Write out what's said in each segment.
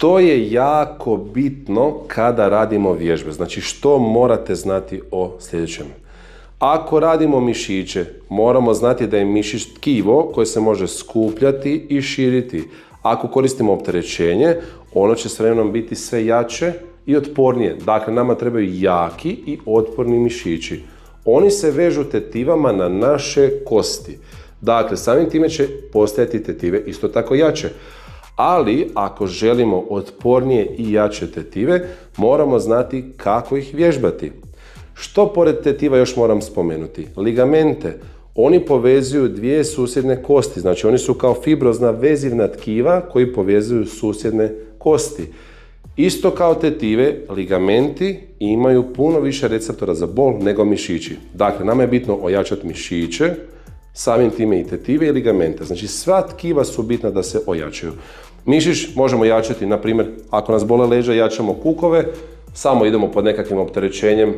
Što je jako bitno kada radimo vježbe? Znači, što morate znati o sljedećem? Ako radimo mišiće, moramo znati da je mišić tkivo koje se može skupljati i širiti. Ako koristimo opterećenje, ono će s vremenom biti sve jače i otpornije. Dakle, nama trebaju jaki i otporni mišići. Oni se vežu tetivama na naše kosti. Dakle, samim time će postajati tetive isto tako jače. Ali, ako želimo otpornije i jače tetive, moramo znati kako ih vježbati. Što pored tetiva još moram spomenuti? Ligamente. Oni povezuju dvije susjedne kosti, znači oni su kao fibrozna vezivna tkiva koji povezuju susjedne kosti. Isto kao tetive, ligamenti imaju puno više receptora za bol nego mišići. Dakle, nama je bitno ojačati mišiće, samim time i tetive i ligamente. Znači, sva tkiva su bitna da se ojačaju. Mišić možemo jačati, na primjer, ako nas bole leđa, jačamo kukove, samo idemo pod nekakvim opterećenjem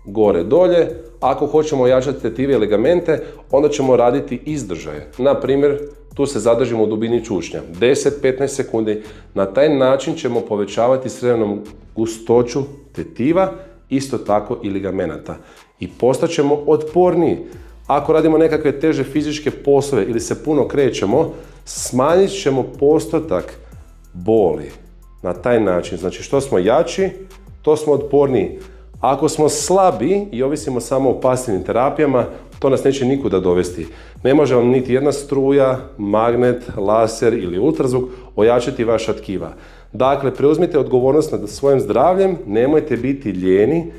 gore dolje. Ako hoćemo ojačati tetive i ligamente, onda ćemo raditi izdržaje. Na primjer, tu se zadržimo u dubini čučnja, 10-15 sekundi. Na taj način ćemo povećavati s vremenom gustoću tetiva, isto tako i ligamenata. I postaćemo otporniji. Ako radimo nekakve teže fizičke poslove ili se puno krećemo, smanjit ćemo postotak boli. Na taj način, znači što smo jači, to smo otporniji. Ako smo slabi i ovisimo samo o pasivnim terapijama, to nas neće nikuda dovesti. Ne može vam niti jedna struja, magnet, laser ili ultrazvuk ojačati vaša tkiva. Dakle, preuzmite odgovornost nad svojim zdravljem, nemojte biti lijeni,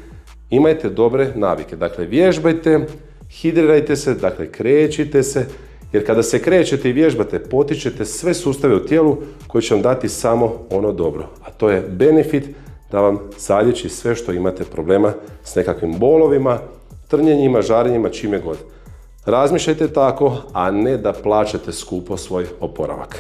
imajte dobre navike. Dakle, vježbajte, hidrirajte se, dakle, krećite se, jer kada se krećete i vježbate, potičete sve sustave u tijelu koji će vam dati samo ono dobro. A to je benefit da vam zalječi sve što imate problema s nekakvim bolovima, trnjenjima, žarenjima, čime god. Razmišljajte tako, a ne da plaćate skupo svoj oporavak.